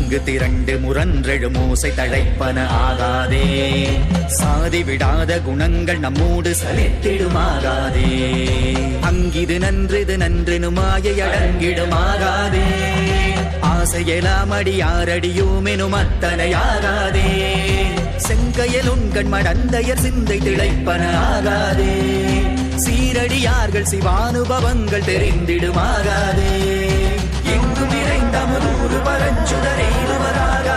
இங்கு திரண்டு முரன்றெழு மூசை தழைப்பன ஆகாதே. சாதி விடாத குணங்கள் நம்மோடு சலித்திடுமாகாதே. அங்கிது நன்றிது நன்றினு மாயை அடங்கிடுமாகாதே. ஆசையெல்லாம் அடியாரடியோமெனும் அத்தனையாகாதே. செங்கையல் உண்கண் மடந்தையர் சிந்தை திளைப்பன ஆகாதே. சீரடியார்கள் சிவானுபவங்கள் தெரிந்திடுமாகாதே. எங்கும் நிறைந்த முன்னூறு பரஞ்சுடரே இருவராக